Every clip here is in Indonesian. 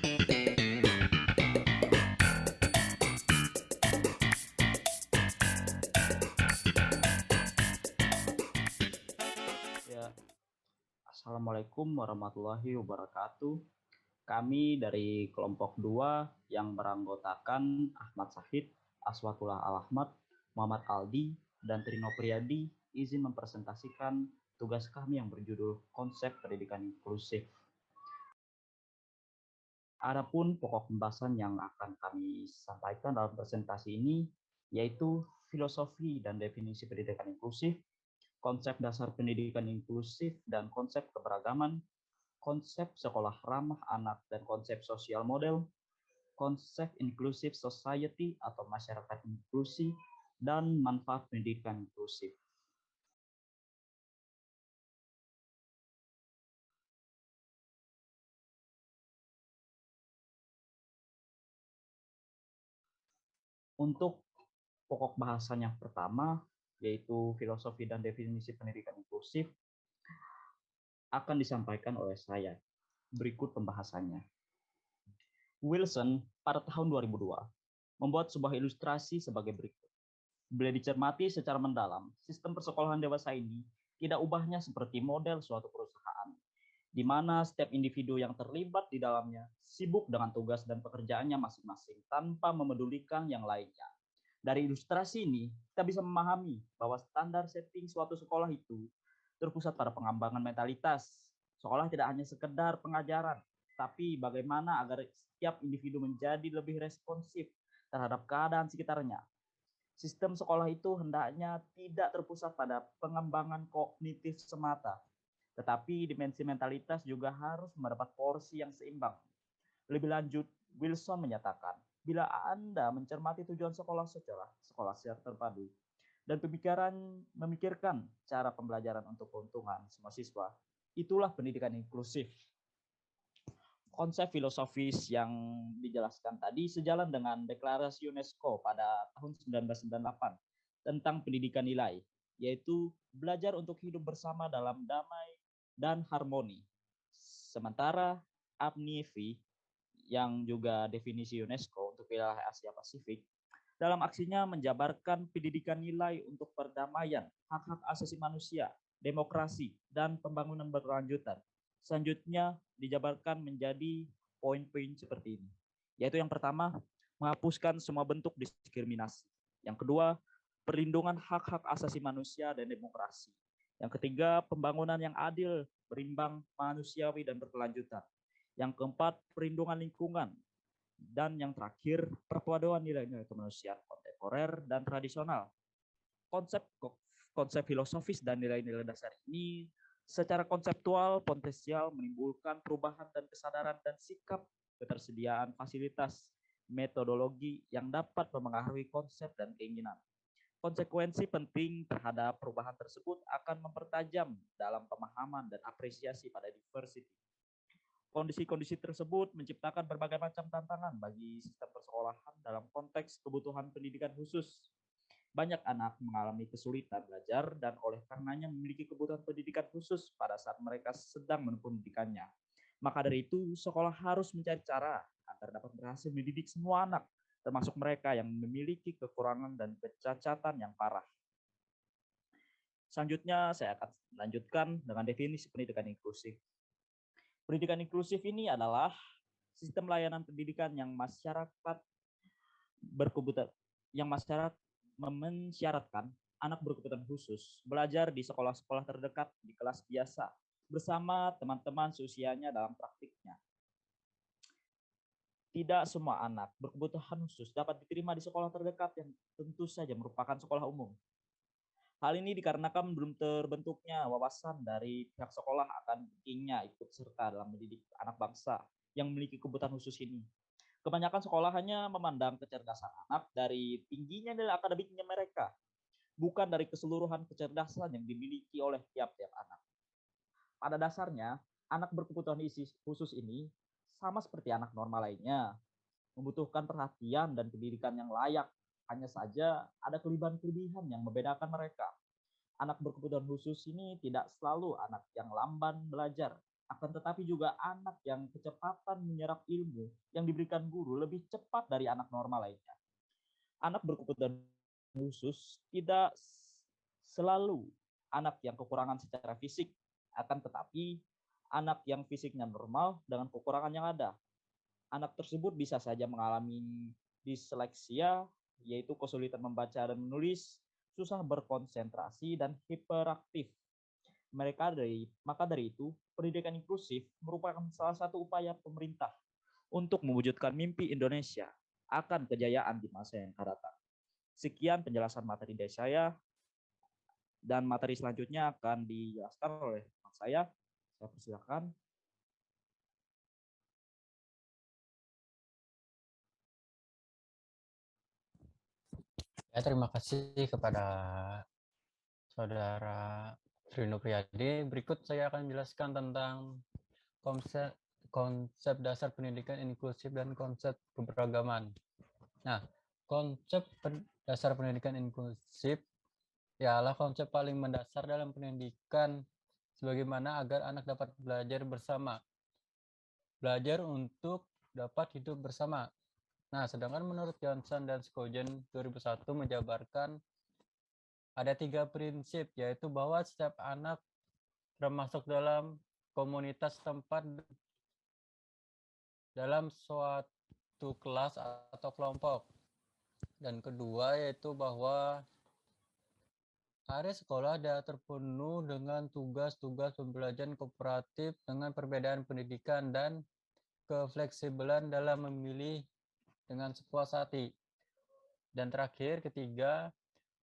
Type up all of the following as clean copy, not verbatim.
Ya, Assalamualaikum warahmatullahi wabarakatuh. Kami dari kelompok 2 yang beranggotakan Ahmad Sahid, Aswatullah Al-Ahmad, Muhammad Aldi, dan Trino Priyadi izin mempresentasikan tugas kami yang berjudul Konsep Pendidikan Inklusif. Adapun pokok pembahasan yang akan kami sampaikan dalam presentasi ini yaitu filosofi dan definisi pendidikan inklusif, konsep dasar pendidikan inklusif dan konsep keberagaman, konsep sekolah ramah anak dan konsep sosial model, konsep inclusive society atau masyarakat inklusi, dan manfaat pendidikan inklusif. Untuk pokok bahasan yang pertama, yaitu filosofi dan definisi pendidikan inklusif, akan disampaikan oleh saya. Berikut pembahasannya. Wilson pada tahun 2002 membuat sebuah ilustrasi sebagai berikut. Bila dicermati secara mendalam, sistem persekolahan dewasa ini tidak ubahnya seperti model suatu perusahaan, di mana setiap individu yang terlibat di dalamnya sibuk dengan tugas dan pekerjaannya masing-masing tanpa memedulikan yang lainnya. Dari ilustrasi ini, kita bisa memahami bahwa standar setting suatu sekolah itu terpusat pada pengembangan mentalitas. Sekolah tidak hanya sekedar pengajaran, tapi bagaimana agar setiap individu menjadi lebih responsif terhadap keadaan sekitarnya. Sistem sekolah itu hendaknya tidak terpusat pada pengembangan kognitif semata, tetapi dimensi mentalitas juga harus mendapat porsi yang seimbang. Lebih lanjut, Wilson menyatakan, bila Anda mencermati tujuan sekolah secara terpadu, dan memikirkan cara pembelajaran untuk keuntungan semua siswa, itulah pendidikan inklusif. Konsep filosofis yang dijelaskan tadi sejalan dengan deklarasi UNESCO pada tahun 1998 tentang pendidikan nilai, yaitu belajar untuk hidup bersama dalam damai dan harmoni. Sementara APNIV yang juga definisi UNESCO untuk wilayah Asia Pasifik, dalam aksinya menjabarkan pendidikan nilai untuk perdamaian, hak-hak asasi manusia, demokrasi, dan pembangunan berkelanjutan. Selanjutnya dijabarkan menjadi poin-poin seperti ini. Yaitu yang pertama, menghapuskan semua bentuk diskriminasi. Yang kedua, perlindungan hak-hak asasi manusia dan demokrasi. Yang ketiga, pembangunan yang adil, berimbang, manusiawi, dan berkelanjutan. Yang keempat, perlindungan lingkungan. Dan yang terakhir, perpaduan nilai-nilai kemanusiaan kontemporer dan tradisional. Konsep filosofis dan nilai-nilai dasar ini secara konseptual potensial menimbulkan perubahan dan kesadaran dan sikap ketersediaan fasilitas metodologi yang dapat mempengaruhi konsep dan keinginan. Konsekuensi penting terhadap perubahan tersebut akan mempertajam dalam pemahaman dan apresiasi pada diversity. Kondisi-kondisi tersebut menciptakan berbagai macam tantangan bagi sistem persekolahan dalam konteks kebutuhan pendidikan khusus. Banyak anak mengalami kesulitan belajar dan oleh karenanya memiliki kebutuhan pendidikan khusus pada saat mereka sedang menempuh pendidikannya. Maka dari itu, sekolah harus mencari cara agar dapat berhasil mendidik semua anak, termasuk mereka yang memiliki kekurangan dan kecacatan yang parah. Selanjutnya, saya akan lanjutkan dengan definisi pendidikan inklusif. Pendidikan inklusif ini adalah sistem layanan pendidikan yang masyarakat berkebutuhan mensyaratkan anak berkebutuhan khusus belajar di sekolah-sekolah terdekat di kelas biasa bersama teman-teman seusianya dalam praktiknya. Tidak semua anak berkebutuhan khusus dapat diterima di sekolah terdekat yang tentu saja merupakan sekolah umum. Hal ini dikarenakan belum terbentuknya wawasan dari pihak sekolah akan pentingnya ikut serta dalam mendidik anak bangsa yang memiliki kebutuhan khusus ini. Kebanyakan sekolah hanya memandang kecerdasan anak dari tingginya nilai akademiknya mereka, bukan dari keseluruhan kecerdasan yang dimiliki oleh tiap-tiap anak. Pada dasarnya, anak berkebutuhan khusus ini sama seperti anak normal lainnya, membutuhkan perhatian dan pendidikan yang layak. Hanya saja ada kelebihan-kelebihan yang membedakan mereka. Anak berkebutuhan khusus ini tidak selalu anak yang lamban belajar Akan tetapi juga anak yang kecepatan menyerap ilmu yang diberikan guru lebih cepat dari anak normal lainnya. Anak berkebutuhan khusus tidak selalu anak yang kekurangan secara fisik, akan tetapi anak yang fisiknya normal dengan kekurangan yang ada. Anak tersebut bisa saja mengalami disleksia, yaitu kesulitan membaca dan menulis, susah berkonsentrasi, dan hiperaktif. Maka dari itu, pendidikan inklusif merupakan salah satu upaya pemerintah untuk mewujudkan mimpi Indonesia akan kejayaan di masa yang akan datang. Sekian penjelasan materi dari saya, dan materi selanjutnya akan dijelaskan oleh teman saya. Saya persilakan. Ya, terima kasih kepada Saudara Trino Priyadi. Berikut saya akan menjelaskan tentang konsep konsep dasar pendidikan inklusif dan konsep keberagaman. Nah, konsep dasar pendidikan inklusif ialah konsep paling mendasar dalam pendidikan sebagaimana agar anak dapat belajar bersama, belajar untuk dapat hidup bersama. Nah, sedangkan menurut Johnson dan Skogen 2001 menjabarkan ada 3 prinsip, yaitu bahwa setiap anak termasuk dalam komunitas tempat dalam suatu kelas atau kelompok. Dan kedua yaitu bahwa area sekolah tidak terpenuh dengan tugas-tugas pembelajaran kooperatif dengan perbedaan pendidikan dan kefleksibelan dalam memilih dengan sepuas hati. Dan terakhir, ketiga,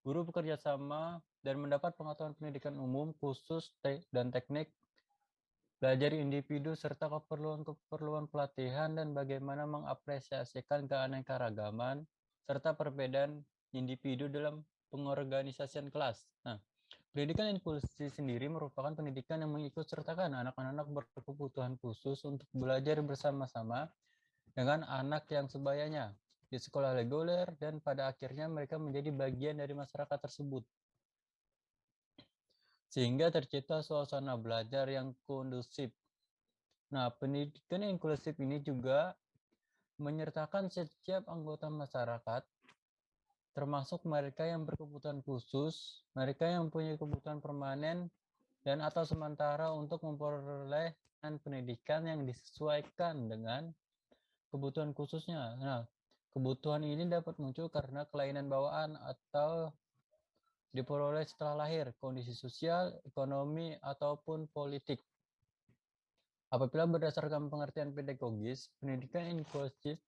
guru bekerja sama dan mendapat pengetahuan pendidikan umum, khusus, dan teknik, belajar individu serta keperluan-keperluan pelatihan dan bagaimana mengapresiasikan keanekaragaman serta perbedaan individu dalam pengorganisasian kelas. Nah, pendidikan inklusi sendiri merupakan pendidikan yang mengikut sertakan anak-anak berkebutuhan khusus untuk belajar bersama-sama dengan anak yang sebayanya di sekolah reguler dan pada akhirnya mereka menjadi bagian dari masyarakat tersebut. Sehingga tercipta suasana belajar yang kondusif. Nah, pendidikan inklusif ini juga menyertakan setiap anggota masyarakat, termasuk mereka yang berkebutuhan khusus, mereka yang punya kebutuhan permanen dan atau sementara untuk memperoleh pendidikan yang disesuaikan dengan kebutuhan khususnya. Nah, kebutuhan ini dapat muncul karena kelainan bawaan atau diperoleh setelah lahir, kondisi sosial, ekonomi, ataupun politik. Apabila berdasarkan pengertian pedagogis, pendidikan inklusif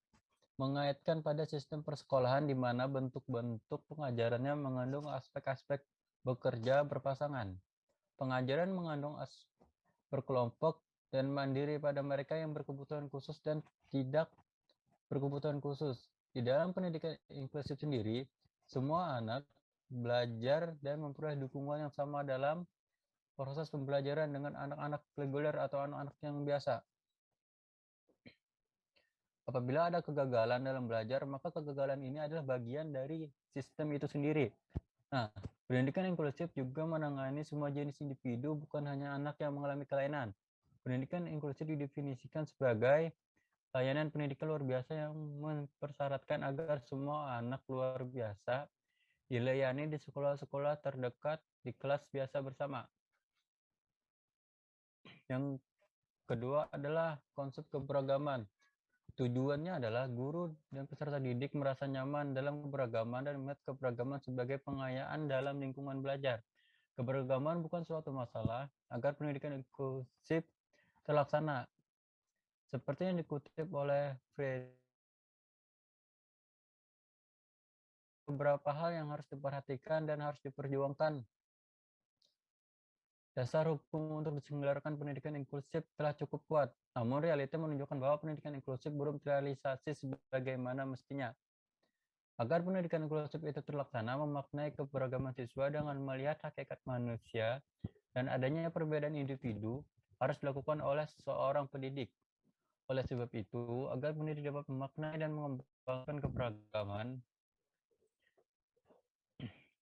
mengaitkan pada sistem persekolahan di mana bentuk-bentuk pengajarannya mengandung aspek-aspek bekerja berpasangan. Pengajaran mengandung berkelompok dan mandiri pada mereka yang berkebutuhan khusus dan tidak berkebutuhan khusus. Di dalam pendidikan inklusif sendiri, semua anak belajar dan memperoleh dukungan yang sama dalam proses pembelajaran dengan anak-anak reguler atau anak-anak yang biasa. Apabila ada kegagalan dalam belajar, maka kegagalan ini adalah bagian dari sistem itu sendiri. Nah, pendidikan inklusif juga menangani semua jenis individu, bukan hanya anak yang mengalami kelainan. Pendidikan inklusif didefinisikan sebagai layanan pendidikan luar biasa yang mempersyaratkan agar semua anak luar biasa dilayani di sekolah-sekolah terdekat di kelas biasa bersama. Yang kedua adalah konsep keberagaman. Tujuannya adalah guru dan peserta didik merasa nyaman dalam keberagaman dan melihat keberagaman sebagai pengayaan dalam lingkungan belajar. Keberagaman bukan suatu masalah agar pendidikan inklusif terlaksana. Seperti yang dikutip oleh Fred, beberapa hal yang harus diperhatikan dan harus diperjuangkan. Dasar hukum untuk diselenggarakan pendidikan inklusif telah cukup kuat, namun realita menunjukkan bahwa pendidikan inklusif belum terrealisasi sebagaimana mestinya. Agar pendidikan inklusif itu terlaksana, memaknai keberagaman siswa dengan melihat hakikat manusia dan adanya perbedaan individu harus dilakukan oleh seorang pendidik. Oleh sebab itu, agar pendidik dapat memaknai dan mengembangkan keberagaman,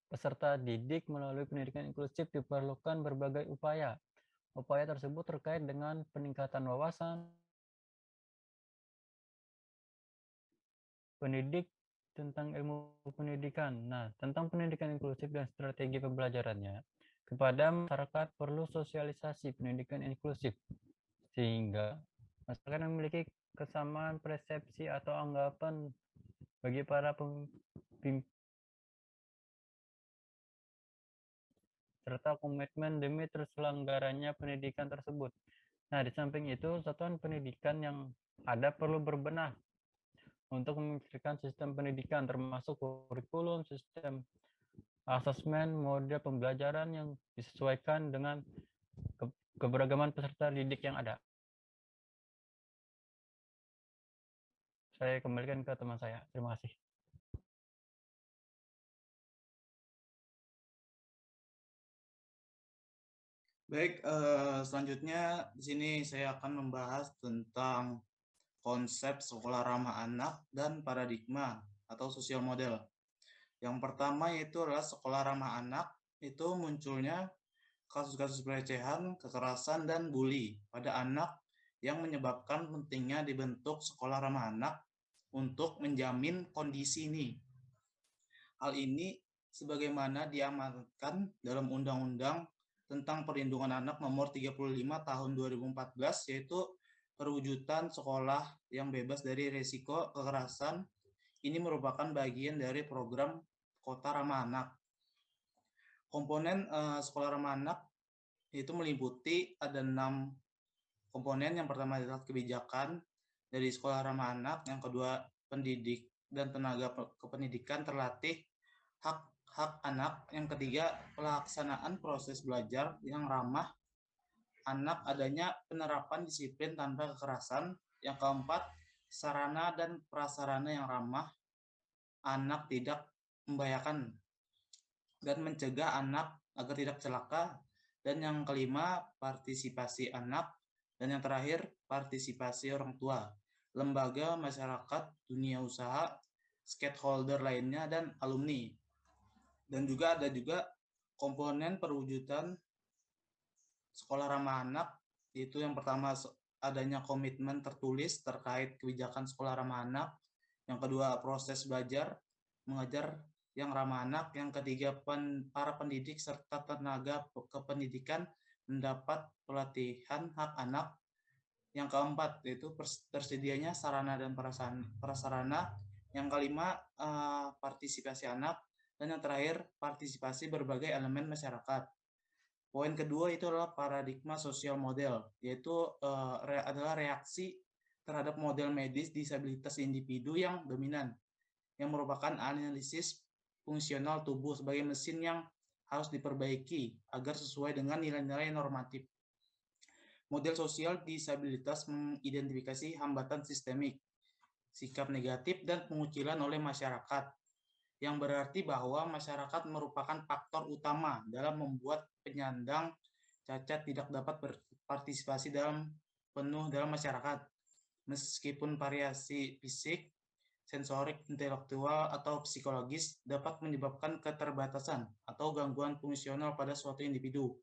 peserta didik melalui pendidikan inklusif diperlukan berbagai upaya. Upaya tersebut terkait dengan peningkatan wawasan pendidik tentang ilmu pendidikan. Nah, tentang pendidikan inklusif dan strategi pembelajarannya, kepada masyarakat perlu sosialisasi pendidikan inklusif, sehingga masyarakat memiliki kesamaan persepsi atau anggapan bagi para pemimpin serta komitmen demi terselenggaranya pendidikan tersebut. Nah, di samping itu, satuan pendidikan yang ada perlu berbenah untuk memikirkan sistem pendidikan termasuk kurikulum, sistem asesmen, model pembelajaran yang disesuaikan dengan keberagaman peserta didik yang ada. Saya kembalikan ke teman saya. Terima kasih. Baik, selanjutnya di sini saya akan membahas tentang konsep sekolah ramah anak dan paradigma atau sosial model. Yang pertama yaitu adalah sekolah ramah anak, itu munculnya kasus-kasus pelecehan, kekerasan, dan bully pada anak yang menyebabkan pentingnya dibentuk sekolah ramah anak untuk menjamin kondisi ini. Hal ini sebagaimana diamanatkan dalam Undang-Undang tentang Perlindungan Anak Nomor 35 Tahun 2014, yaitu perwujudan sekolah yang bebas dari risiko kekerasan. Ini merupakan bagian dari program Kota Ramah Anak. Komponen sekolah ramah anak itu meliputi ada 6 komponen. Yang pertama adalah kebijakan dari sekolah ramah anak, yang kedua pendidik dan tenaga kependidikan terlatih, hak anak, yang ketiga pelaksanaan proses belajar yang ramah anak, adanya penerapan disiplin tanpa kekerasan, yang keempat sarana dan prasarana yang ramah anak tidak membahayakan dan mencegah anak agar tidak celaka, dan yang kelima partisipasi anak, dan yang terakhir partisipasi orang tua, lembaga masyarakat, dunia usaha, stakeholder lainnya, dan alumni. Dan juga ada komponen perwujudan sekolah ramah anak, yaitu yang pertama adanya komitmen tertulis terkait kebijakan sekolah ramah anak, yang kedua proses belajar mengajar yang ramah anak, yang ketiga para pendidik serta tenaga kependidikan mendapat pelatihan hak anak, yang keempat yaitu tersedianya sarana dan prasarana, yang kelima partisipasi anak, dan yang terakhir partisipasi berbagai elemen masyarakat. Poin kedua itu adalah paradigma sosial model, yaitu adalah reaksi terhadap model medis disabilitas individu yang dominan, yang merupakan analisis fungsional tubuh sebagai mesin yang harus diperbaiki agar sesuai dengan nilai-nilai normatif. Model sosial disabilitas mengidentifikasi hambatan sistemik, sikap negatif, dan pengucilan oleh masyarakat, yang berarti bahwa masyarakat merupakan faktor utama dalam membuat penyandang cacat tidak dapat berpartisipasi penuh dalam masyarakat, meskipun variasi fisik, sensorik, intelektual, atau psikologis dapat menyebabkan keterbatasan atau gangguan fungsional pada suatu individu.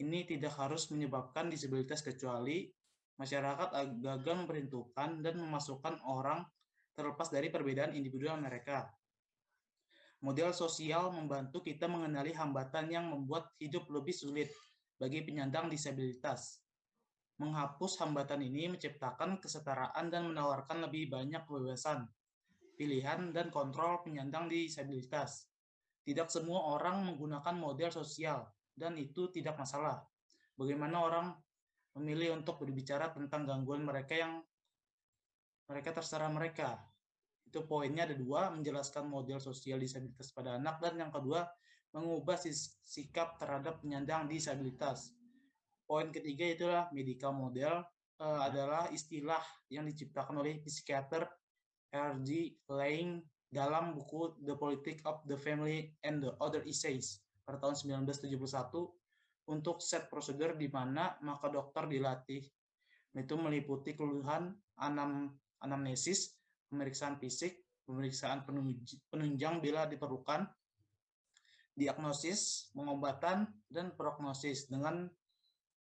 Ini tidak harus menyebabkan disabilitas kecuali masyarakat gagal memperhitungkan dan memasukkan orang terlepas dari perbedaan individual mereka. Model sosial membantu kita mengenali hambatan yang membuat hidup lebih sulit bagi penyandang disabilitas. Menghapus hambatan ini menciptakan kesetaraan dan menawarkan lebih banyak kebebasan, pilihan, dan kontrol penyandang disabilitas. Tidak semua orang menggunakan model sosial, dan itu tidak masalah. Bagaimana orang memilih untuk berbicara tentang gangguan mereka yang mereka terserah mereka. Itu poinnya ada 2, menjelaskan model sosial disabilitas pada anak, dan yang kedua mengubah sikap terhadap penyandang disabilitas. Poin ketiga itulah medical model, adalah istilah yang diciptakan oleh psikiater R.G. Laing dalam buku The Politics of the Family and the Other Essays pada tahun 1971 untuk set prosedur di mana maka dokter dilatih. Itu meliputi keluhan, anamnesis, pemeriksaan fisik, pemeriksaan penunjang bila diperlukan, diagnosis, pengobatan, dan prognosis. Dengan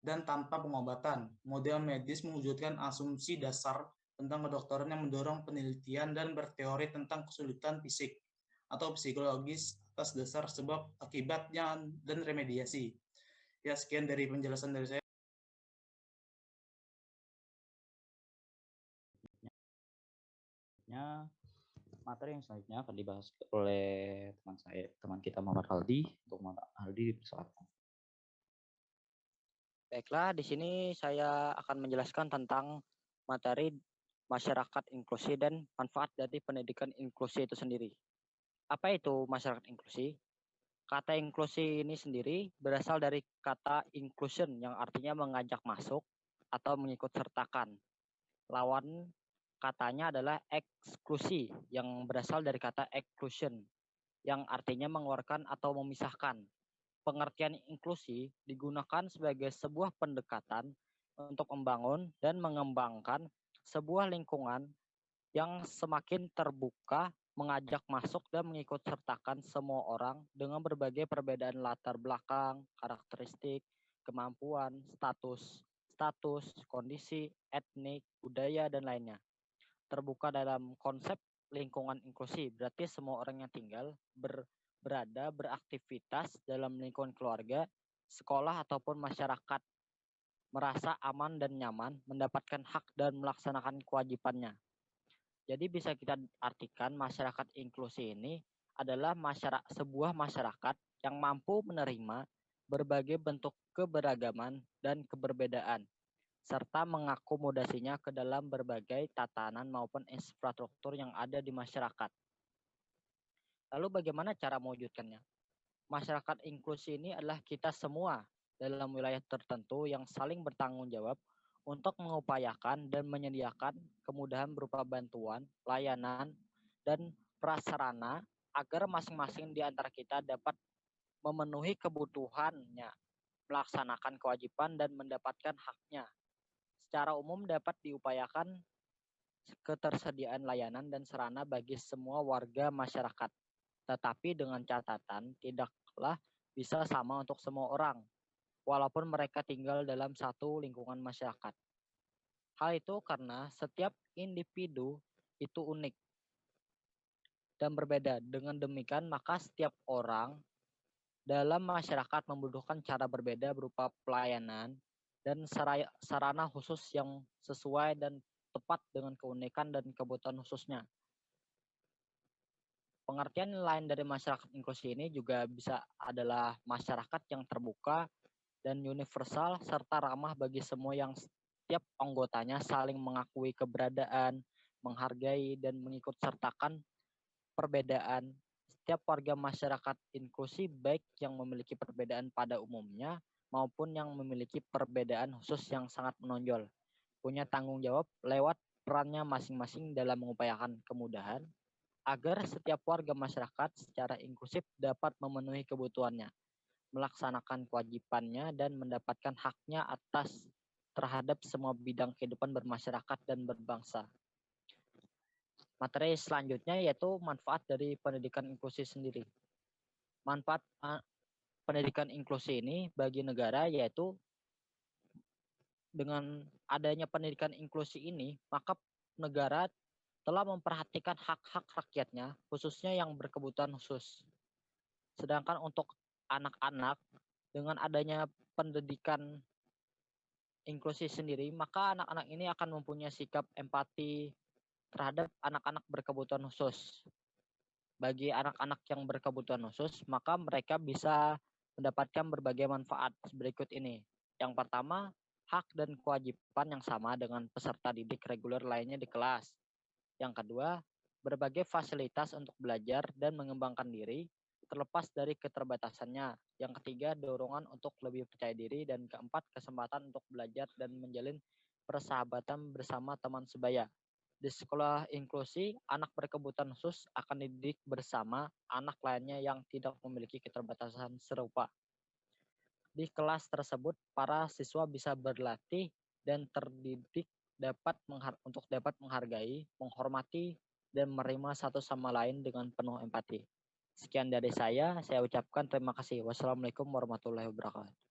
dan tanpa pengobatan. Model medis mewujudkan asumsi dasar tentang kedokteran yang mendorong penelitian dan berteori tentang kesulitan fisik atau psikologis atas dasar sebab akibatnya dan remediasi. Ya, sekian dari penjelasan dari saya. Materi yang selanjutnya akan dibahas oleh teman kita Muhammad Haldi. Untuk Muhammad Haldi, dipersilakan. Baiklah, di sini saya akan menjelaskan tentang materi masyarakat inklusi dan manfaat dari pendidikan inklusi itu sendiri. Apa itu masyarakat inklusi? Kata inklusi ini sendiri berasal dari kata inclusion yang artinya mengajak masuk atau mengikut sertakan. Lawan katanya adalah eksklusi yang berasal dari kata exclusion yang artinya mengeluarkan atau memisahkan. Pengertian inklusi digunakan sebagai sebuah pendekatan untuk membangun dan mengembangkan sebuah lingkungan yang semakin terbuka, mengajak masuk dan mengikut sertakan semua orang dengan berbagai perbedaan latar belakang, karakteristik, kemampuan, status, kondisi, etnik, budaya, dan lainnya. Terbuka dalam konsep lingkungan inklusi, berarti semua orang yang tinggal berada, beraktivitas dalam lingkungan keluarga, sekolah, ataupun masyarakat merasa aman dan nyaman, mendapatkan hak dan melaksanakan kewajibannya. Jadi bisa kita artikan masyarakat inklusi ini adalah sebuah masyarakat yang mampu menerima berbagai bentuk keberagaman dan keberbedaan, serta mengakomodasinya ke dalam berbagai tatanan maupun infrastruktur yang ada di masyarakat. Lalu bagaimana cara mewujudkannya? Masyarakat inklusi ini adalah kita semua dalam wilayah tertentu yang saling bertanggung jawab untuk mengupayakan dan menyediakan kemudahan berupa bantuan, layanan, dan prasarana agar masing-masing di antara kita dapat memenuhi kebutuhannya, melaksanakan kewajiban, dan mendapatkan haknya. Secara umum dapat diupayakan ketersediaan layanan dan sarana bagi semua warga masyarakat. Tetapi dengan catatan tidaklah bisa sama untuk semua orang, walaupun mereka tinggal dalam satu lingkungan masyarakat. Hal itu karena setiap individu itu unik dan berbeda. Dengan demikian, maka setiap orang dalam masyarakat membutuhkan cara berbeda berupa pelayanan dan sarana khusus yang sesuai dan tepat dengan keunikan dan kebutuhan khususnya. Pengertian lain dari masyarakat inklusi ini juga bisa adalah masyarakat yang terbuka dan universal serta ramah bagi semua yang setiap anggotanya saling mengakui keberadaan, menghargai, dan mengikut sertakan perbedaan. Setiap warga masyarakat inklusi baik yang memiliki perbedaan pada umumnya maupun yang memiliki perbedaan khusus yang sangat menonjol, punya tanggung jawab lewat perannya masing-masing dalam mengupayakan kemudahan agar setiap warga masyarakat secara inklusif dapat memenuhi kebutuhannya, melaksanakan kewajibannya, dan mendapatkan haknya atas terhadap semua bidang kehidupan bermasyarakat dan berbangsa. Materi selanjutnya yaitu manfaat dari pendidikan inklusi sendiri. Manfaat pendidikan inklusi ini bagi negara yaitu dengan adanya pendidikan inklusi ini, maka negara telah memperhatikan hak-hak rakyatnya, khususnya yang berkebutuhan khusus. Sedangkan untuk anak-anak, dengan adanya pendidikan inklusi sendiri, maka anak-anak ini akan mempunyai sikap empati terhadap anak-anak berkebutuhan khusus. Bagi anak-anak yang berkebutuhan khusus, maka mereka bisa mendapatkan berbagai manfaat berikut ini. Yang pertama, hak dan kewajiban yang sama dengan peserta didik reguler lainnya di kelas. Yang kedua, berbagai fasilitas untuk belajar dan mengembangkan diri terlepas dari keterbatasannya. Yang ketiga, dorongan untuk lebih percaya diri. Dan keempat, kesempatan untuk belajar dan menjalin persahabatan bersama teman sebaya. Di sekolah inklusi, anak berkebutuhan khusus akan dididik bersama anak lainnya yang tidak memiliki keterbatasan serupa. Di kelas tersebut, para siswa bisa berlatih dan terdidik untuk dapat menghargai, menghormati, dan menerima satu sama lain dengan penuh empati. Sekian dari saya ucapkan terima kasih. Wassalamualaikum warahmatullahi wabarakatuh.